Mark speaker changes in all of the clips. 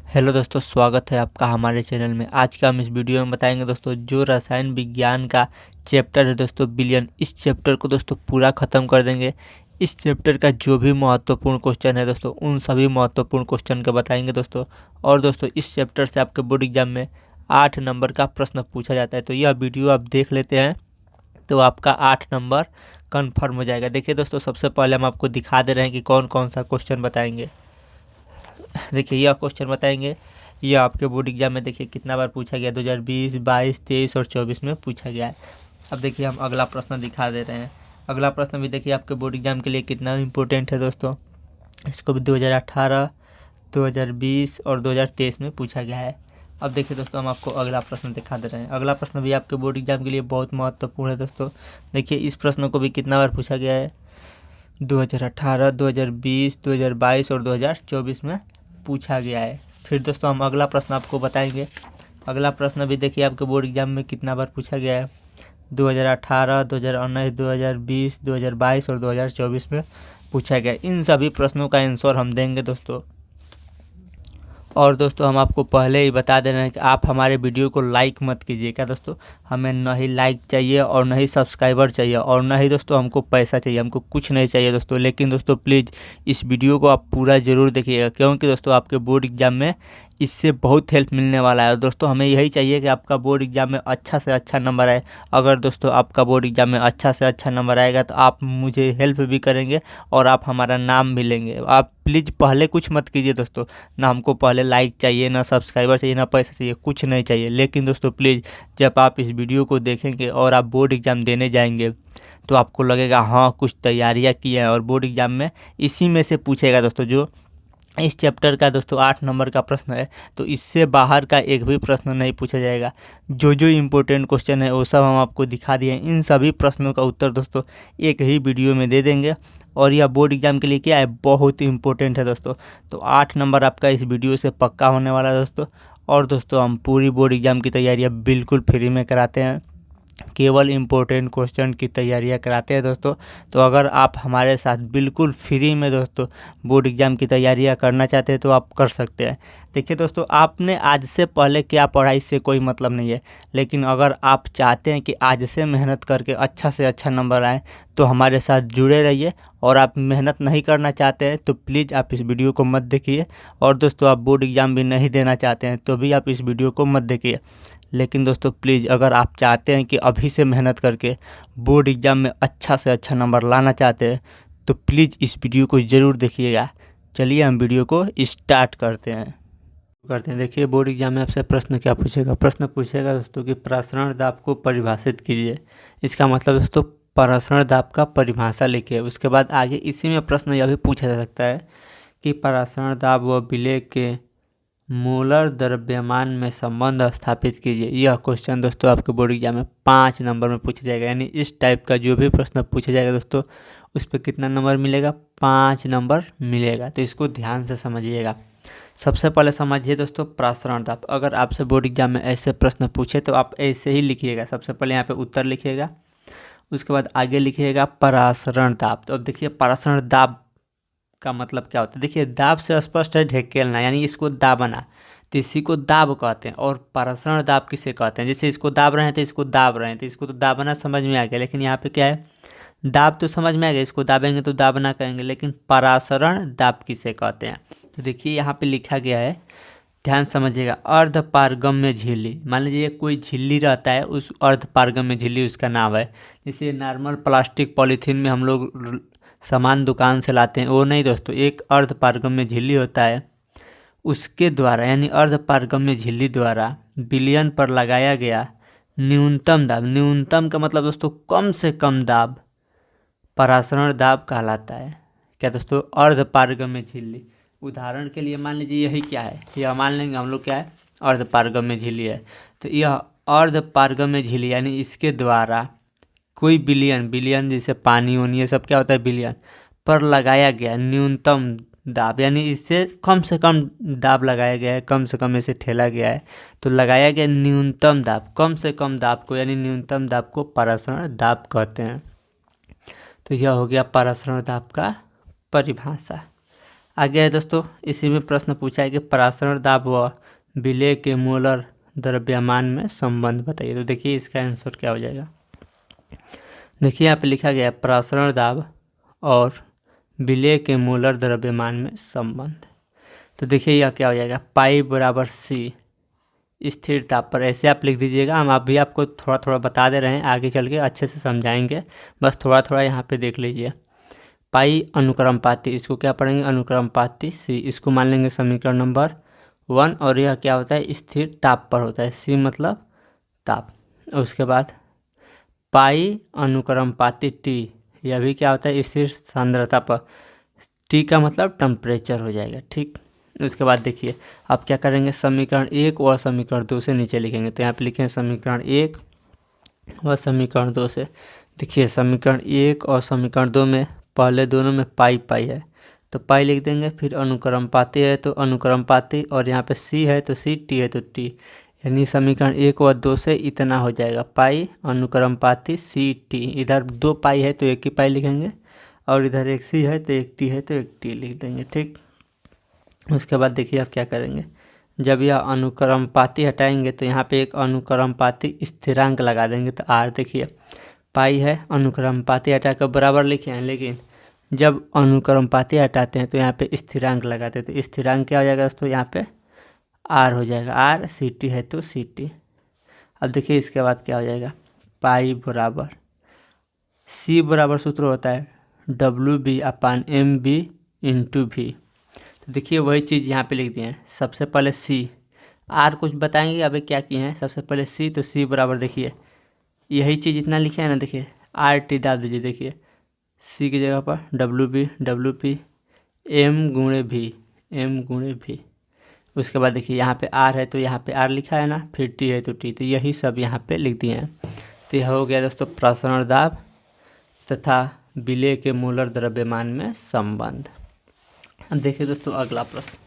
Speaker 1: Hello दोस्तों, स्वागत है आपका हमारे चैनल में। आज का हम इस वीडियो में बताएंगे दोस्तों जो रसायन विज्ञान का चैप्टर है दोस्तों बिलियन, इस चैप्टर को दोस्तों पूरा ख़त्म कर देंगे। इस चैप्टर का जो भी महत्वपूर्ण क्वेश्चन है दोस्तों उन सभी महत्वपूर्ण क्वेश्चन का बताएंगे दोस्तों। और दोस्तों इस चैप्टर से आपके बोर्ड एग्जाम में 8 नंबर का प्रश्न पूछा जाता है, तो यह वीडियो आप देख लेते हैं तो आपका 8 नंबर कन्फर्म हो जाएगा। देखिए दोस्तों, सबसे पहले हम आपको दिखा दे रहे हैं कि कौन कौन सा क्वेश्चन बताएंगे। देखिए यह क्वेश्चन बताएंगे, यह आपके बोर्ड एग्जाम में देखिए कितना बार पूछा गया, 2020, 22, 23 और 24 में पूछा गया है। अब देखिए हम अगला प्रश्न दिखा दे रहे हैं। अगला प्रश्न भी देखिए आपके बोर्ड एग्जाम के लिए कितना इम्पोर्टेंट है दोस्तों। इसको भी 2018, 2020 और 2023 में पूछा गया है। अब देखिए दोस्तों, हम आपको अगला प्रश्न दिखा दे रहे हैं। अगला प्रश्न भी आपके बोर्ड एग्जाम के लिए बहुत महत्वपूर्ण है दोस्तों। देखिए इस प्रश्न को भी कितना बार पूछा गया है, 2018, 2020, 2022 और 2024 में पूछा गया है। फिर दोस्तों हम अगला प्रश्न आपको बताएंगे। अगला प्रश्न भी देखिए आपके बोर्ड एग्जाम में कितना बार पूछा गया है, 2018, 2019, 2020, 2022 और 2024 में पूछा गया है। इन सभी प्रश्नों का आंसर हम देंगे दोस्तों। और दोस्तों हम आपको पहले ही बता दे रहे हैं कि आप हमारे वीडियो को लाइक मत कीजिएगा दोस्तों। हमें न ही लाइक चाहिए और न ही सब्सक्राइबर चाहिए और न ही दोस्तों हमको पैसा चाहिए, हमको कुछ नहीं चाहिए दोस्तों। लेकिन दोस्तों प्लीज़ इस वीडियो को आप पूरा ज़रूर देखिएगा, क्योंकि दोस्तों आपके बोर्ड एग्जाम में इससे बहुत हेल्प मिलने वाला है। दोस्तों हमें यही चाहिए कि आपका बोर्ड एग्जाम में अच्छा से अच्छा नंबर आए। अगर दोस्तों आपका बोर्ड एग्जाम में अच्छा से अच्छा नंबर आएगा तो आप मुझे हेल्प भी करेंगे और आप हमारा नाम भी लेंगे। आप प्लीज़ पहले कुछ मत कीजिए दोस्तों, ना हमको पहले लाइक चाहिए, ना सब्सक्राइबर चाहिए, ना पैसा चाहिए, कुछ नहीं चाहिए। लेकिन दोस्तों प्लीज़ जब आप इस वीडियो को देखेंगे और आप बोर्ड एग्ज़ाम देने जाएंगे तो आपको लगेगा हाँ कुछ तैयारियाँ की हैं और बोर्ड एग्ज़ाम में इसी में से पूछेगा दोस्तों। जो इस चैप्टर का दोस्तों 8 नंबर का प्रश्न है, तो इससे बाहर का एक भी प्रश्न नहीं पूछा जाएगा। जो जो इम्पोर्टेंट क्वेश्चन है वो सब हम आपको दिखा दिए हैं। इन सभी प्रश्नों का उत्तर दोस्तों एक ही वीडियो में दे देंगे और यह बोर्ड एग्जाम के लिए क्या है, बहुत इंपॉर्टेंट है दोस्तों। तो 8 नंबर आपका इस वीडियो से पक्का होने वाला है दोस्तों। और दोस्तों हम पूरी बोर्ड एग्जाम की तैयारियाँ बिल्कुल फ्री में कराते हैं, केवल इम्पोर्टेंट क्वेश्चन की तैयारियां कराते हैं दोस्तों। तो अगर आप हमारे साथ बिल्कुल फ्री में दोस्तों बोर्ड एग्ज़ाम की तैयारियां करना चाहते हैं तो आप कर सकते हैं। देखिए दोस्तों, आपने आज से पहले क्या पढ़ा इससे कोई मतलब नहीं है, लेकिन अगर आप चाहते हैं कि आज से मेहनत करके अच्छा से अच्छा नंबर आए तो हमारे साथ जुड़े रहिए। और आप मेहनत नहीं करना चाहते हैं तो प्लीज़ आप इस वीडियो को मत देखिए। और दोस्तों आप बोर्ड एग्ज़ाम भी नहीं देना चाहते हैं तो भी आप इस वीडियो को मत देखिए। लेकिन दोस्तों प्लीज़ अगर आप चाहते हैं कि अभी से मेहनत करके बोर्ड एग्ज़ाम में अच्छा से अच्छा नंबर लाना चाहते हैं तो प्लीज़ इस वीडियो को ज़रूर देखिएगा। चलिए हम वीडियो को स्टार्ट करते हैं। देखिए बोर्ड एग्जाम में आपसे प्रश्न क्या पूछेगा। प्रश्न पूछेगा दोस्तों कि प्रसारण दाब को परिभाषित कीजिए। इसका मतलब दोस्तों प्रसारण दाब का परिभाषा लिखिए। उसके बाद आगे इसी में प्रश्न यह भी पूछा जा सकता है कि प्रसारण दाब व विलेय के मोलर द्रव्यमान में संबंध स्थापित कीजिए। यह क्वेश्चन दोस्तों आपके बोर्ड एग्जाम में 5 नंबर में पूछा जाएगा। यानी इस टाइप का जो भी प्रश्न पूछा जाएगा दोस्तों उस पर कितना नंबर मिलेगा, 5 नंबर मिलेगा। तो इसको ध्यान से समझिएगा। सबसे पहले समझिए दोस्तों प्रसारण दाब। अगर आपसे बोर्ड एग्जाम में ऐसे प्रश्न पूछे तो आप ऐसे ही लिखिएगा। सबसे पहले यहाँ पे उत्तर लिखिएगा, उसके बाद आगे लिखिएगा प्रसारण दाब। तो अब देखिए प्रसारण दाब का मतलब क्या होता है। देखिए दाब से स्पष्ट है ढकेलना, यानी इसको दाबना, तो इसी को दाब कहते हैं। और प्रसारण दाब किसे कहते हैं, जैसे इसको दाब रहे हैं तो इसको दाब रहे हैं, तो इसको तो दाबना समझ में आ गया। लेकिन यहाँ पे क्या है, दाब तो समझ में आ गया, इसको दाबेंगे तो दाबना कहेंगे। लेकिन प्रसारण दाब किसे कहते हैं, तो देखिए यहाँ पे लिखा गया है, ध्यान समझिएगा। अर्ध पारगम्य झिल्ली, मान लीजिए कोई झिल्ली रहता है, उस अर्ध पारगम्य झिल्ली उसका नाम है। जैसे नॉर्मल प्लास्टिक पॉलीथीन में हम लोग सामान दुकान से लाते हैं, वो नहीं दोस्तों, एक अर्ध पारगम्य झिल्ली होता है। उसके द्वारा यानी अर्ध पारगम्य झिल्ली द्वारा विलयन पर लगाया गया न्यूनतम दाब, न्यूनतम का मतलब दोस्तों कम से कम दाब, प्रसारण दाब कहलाता है। क्या दोस्तों, अर्ध पारगम्य झिल्ली। उदाहरण के लिए मान लीजिए यही क्या है, यह मान लेंगे हम लोग क्या है, अर्ध पारगम्य झिल्ली है। तो यह अर्ध पारगम्य झिल्ली यानी इसके द्वारा कोई विलयन जैसे पानी होनी, ये सब क्या होता है विलयन पर लगाया गया न्यूनतम दाब, यानी इससे कम से कम दाब लगाया गया है, कम से कम इसे ठेला गया है। तो लगाया गया न्यूनतम दाब, कम से कम दाब को यानी न्यूनतम दाब को प्रसारण दाब कहते हैं। तो यह हो गया प्रसारण दाब का परिभाषा। आगे है दोस्तों, इसी में प्रश्न पूछा है कि परासरण दाब व विलेय के मोलर द्रव्यमान में संबंध बताइए। तो देखिए इसका आंसर क्या हो जाएगा। देखिए यहाँ पे लिखा गया है परासरण दाब और विलेय के मोलर द्रव्यमान में संबंध। तो देखिए यह क्या हो जाएगा, पाई बराबर सी स्थिर ताप पर, ऐसे आप लिख दीजिएगा। हम आप भी आपको थोड़ा थोड़ा बता दे रहे हैं, आगे चल के अच्छे से समझाएंगे, बस थोड़ा थोड़ा यहाँ पे देख लीजिए। पाई अनुक्रमपाती, इसको क्या पढ़ेंगे, अनुक्रमपाती सी, इसको मान लेंगे समीकरण नंबर 1। और यह क्या होता है, स्थिर ताप पर होता है, सी मतलब ताप। उसके बाद पाई अनुक्रमपाती टी, यह भी क्या होता है, स्थिर सांद्रता पर, टी का मतलब टेम्परेचर हो जाएगा। ठीक, उसके बाद देखिए आप क्या करेंगे, समीकरण 1 और समीकरण 2 से नीचे लिखेंगे। तो यहाँ पे लिखेंगे समीकरण 1 और समीकरण 2 से। देखिए समीकरण 1 और समीकरण 2 में पहले दोनों में पाई पाई है तो पाई लिख देंगे, फिर अनुक्रमपाती है तो अनुक्रमपाती, और यहाँ पे सी है तो सी, टी है तो टी, यानी समीकरण 1 और 2 से इतना हो जाएगा, पाई अनुक्रमपाती सी टी। इधर 2 पाई है तो एक ही पाई लिखेंगे, और इधर एक सी है तो एक टी है तो एक टी लिख देंगे। ठीक, उसके बाद देखिए आप क्या करेंगे, जब यह अनुक्रमपाती हटाएंगे तो यहाँ पे एक अनुक्रमपाती स्थिरांक लगा देंगे। तो आर देखिए पाई है, अनुक्रमपाती हटा कर बराबर लिखे हैं, लेकिन जब अनुक्रमपाती हटाते हैं तो यहाँ पे स्थिरांक लगाते हैं। तो स्थिरांक क्या हो जाएगा दोस्तों, यहाँ पे आर हो जाएगा, आर, सी टी है तो सी टी। अब देखिए इसके बाद क्या हो जाएगा, पाई बराबर सी बराबर सूत्र होता है WB/MB/V। तो देखिए वही चीज़ यहाँ पे लिख दिए हैं। सबसे पहले सी, आर कुछ बताएंगे अभी क्या किए हैं। सबसे पहले सी, तो सी बराबर देखिए यही चीज़ इतना लिखे हैं ना, देखिए आर टी दाब दीजिए। देखिए सी की जगह पर WB/WP M/V। उसके बाद देखिए यहाँ पे आर है तो यहाँ पे आर लिखा है ना, फिर टी है तो टी, तो यही सब यहाँ पे लिख दिए हैं। तो यह हो गया दोस्तों प्रसरण दाब तथा विलेय के मोलर द्रव्यमान में संबंध। अब देखिए दोस्तों अगला प्रश्न।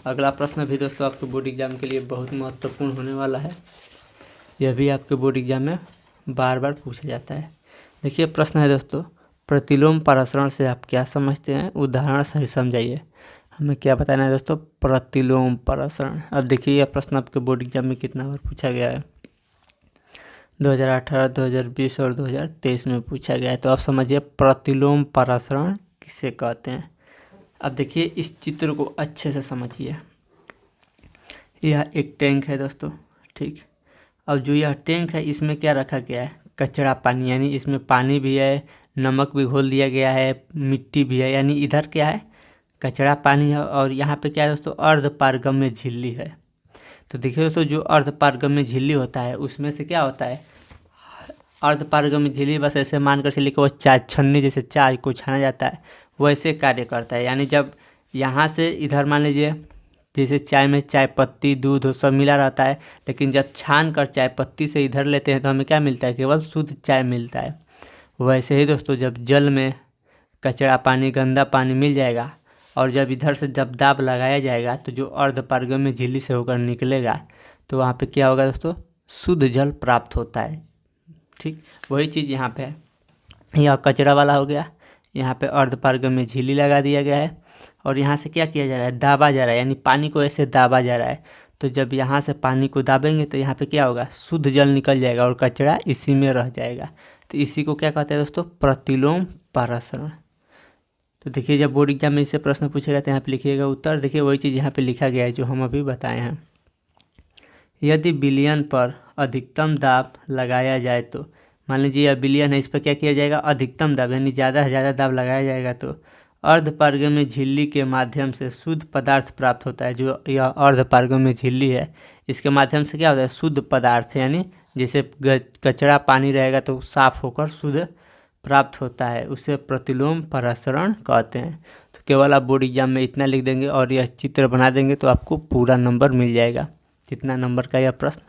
Speaker 1: अगला प्रश्न भी दोस्तों आपके बोर्ड एग्जाम के लिए बहुत महत्वपूर्ण होने वाला है। यह भी आपके बोर्ड एग्जाम में बार बार पूछा जाता है। देखिए प्रश्न है दोस्तों, प्रतिलोम परासरण से आप क्या समझते हैं, उदाहरण सही समझाइए। हमें क्या बताना है दोस्तों, प्रतिलोम परासरण। अब देखिए यह प्रश्न आपके बोर्ड एग्जाम में कितना बार पूछा गया है, 2018, 2020 और 2023 में पूछा गया है। तो आप समझिए प्रतिलोम परासरण किसे कहते हैं। अब देखिए इस चित्र को अच्छे से समझिए। यह एक टैंक है दोस्तों, ठीक। अब जो यह टैंक है इसमें क्या रखा गया है, कचरा पानी, यानी इसमें पानी भी है, नमक भी घोल दिया गया है, मिट्टी भी है, यानी इधर क्या है, कचरा पानी है। और यहाँ पे क्या है दोस्तों, अर्धपारगम्य झिल्ली है। तो देखिए दोस्तों जो अर्धपारगम्य झिल्ली होता है उसमें से क्या होता है, अर्धपारगम्य झिल्ली बस ऐसे मानकर चलिए कि वो चाय छन्नी जैसे चाय को छाना जाता है वैसे कार्य करता है। यानी जब यहाँ से इधर मान लीजिए जैसे चाय में चाय पत्ती दूध सब मिला रहता है, लेकिन जब छान कर चाय पत्ती से इधर लेते हैं तो हमें क्या मिलता है, केवल शुद्ध चाय मिलता है। वैसे ही दोस्तों जब जल में कचरा पानी गंदा पानी मिल जाएगा और जब इधर से जब दाब लगाया जाएगा तो जो अर्धपारगम्य झिल्ली से होकर निकलेगा तो वहाँ पे क्या होगा दोस्तों, शुद्ध जल प्राप्त होता है। ठीक, वही चीज़ यहाँ पे है। यह कचरा वाला हो गया, यहाँ पे अर्धपारगम्य झिल्ली लगा दिया गया है और यहाँ से क्या किया जा रहा है, दाबा जा रहा है, यानी पानी को ऐसे दाबा जा रहा है। तो जब यहाँ से पानी को दाबेंगे तो यहाँ पे क्या होगा, शुद्ध जल निकल जाएगा और कचरा इसी में रह जाएगा। तो इसी को क्या कहते हैं दोस्तों, प्रतिलोम परासरण। तो देखिए जब बोर्ड एग्जाम में इससे प्रश्न पूछेगा तो यहाँ पे लिखिएगा उत्तर। देखिए वही चीज़ यहाँ पे लिखा गया है जो हम अभी बताए हैं। यदि विलयन पर अधिकतम दाब लगाया जाए तो, मान लीजिए यह विलयन है, इस पर क्या किया जाएगा, अधिकतम दाब यानी ज़्यादा से ज़्यादा दाब लगाया जाएगा तो अर्धपारगम्य झिल्ली के माध्यम से शुद्ध पदार्थ प्राप्त होता है। जो यह अर्धपारगम्य झिल्ली है इसके माध्यम से क्या होता है, शुद्ध पदार्थ, यानी जैसे कचरा पानी रहेगा तो साफ होकर शुद्ध प्राप्त होता है, उसे प्रतिलोम परासरण कहते हैं। तो केवल आप बोर्ड एग्जाम में इतना लिख देंगे और यह चित्र बना देंगे तो आपको पूरा नंबर मिल जाएगा, जितना नंबर का यह प्रश्न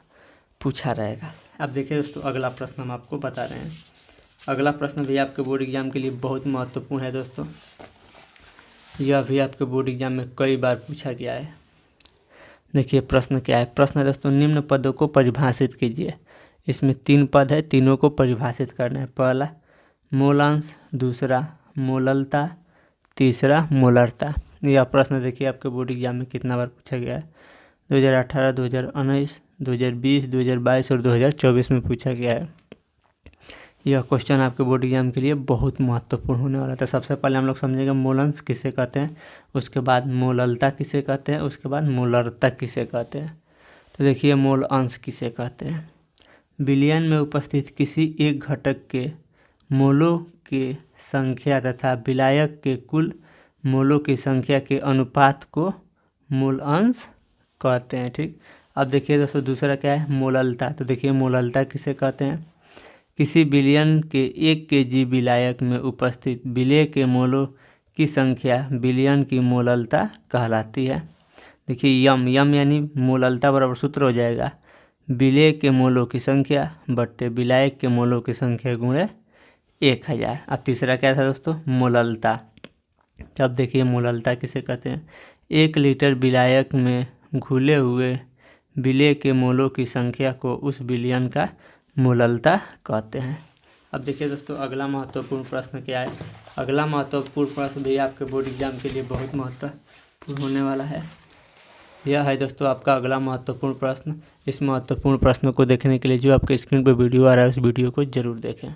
Speaker 1: पूछा रहेगा। अब देखिए दोस्तों अगला प्रश्न हम आपको बता रहे हैं। अगला प्रश्न भी आपके बोर्ड एग्जाम के लिए बहुत महत्वपूर्ण है दोस्तों। यह भी आपके बोर्ड एग्जाम में कई बार पूछा गया है। देखिए प्रश्न क्या है, प्रश्न है दोस्तों, निम्न पदों को परिभाषित कीजिए। इसमें 3 पद है, तीनों को परिभाषित करना है। पहला मोलांश, दूसरा मोललता, तीसरा मोलरता। यह प्रश्न देखिए आपके बोर्ड एग्जाम में कितना बार पूछा गया है। 2018, 2019, 2020, 2022 और 2024 में पूछा गया है। यह क्वेश्चन आपके बोर्ड एग्जाम के लिए बहुत महत्वपूर्ण होने वाला था। सबसे पहले हम लोग समझेंगे मोलंश किसे कहते हैं, उसके बाद मोललता किसे कहते हैं, उसके बाद मोलरता किसे कहते हैं। तो देखिए मोल अंश किसे कहते हैं। बिलियन में उपस्थित किसी एक घटक के मोलों की संख्या तथा विलायक के कुल मोलों की संख्या के अनुपात को मोल अंश कहते हैं। ठीक, अब देखिए दोस्तों दूसरा क्या है, मोललता। तो देखिए मोललता किसे कहते हैं, किसी बिलियन के 1 kg विलायक में उपस्थित विलेय के मोलों की संख्या विलियन की मोललता कहलाती है। देखिए यम यानी मोललता बराबर सूत्र हो जाएगा विलेय के मोलों की संख्या बट्टे विलायक के मोलों की संख्या गुणे 1000। अब तीसरा क्या था दोस्तों, मोललता। अब देखिए मोललता किसे कहते हैं, 1 लीटर विलायक में घुले हुए विलेय के मोलों की संख्या को उस विलियन का मोललता कहते हैं। अब देखिए दोस्तों अगला महत्वपूर्ण प्रश्न क्या है। अगला महत्वपूर्ण प्रश्न भी आपके बोर्ड एग्जाम के लिए बहुत महत्वपूर्ण होने वाला है। यह है दोस्तों आपका अगला महत्वपूर्ण प्रश्न। इस महत्वपूर्ण प्रश्न को देखने के लिए जो आपके स्क्रीन पर वीडियो आ रहा है उस वीडियो को जरूर देखें।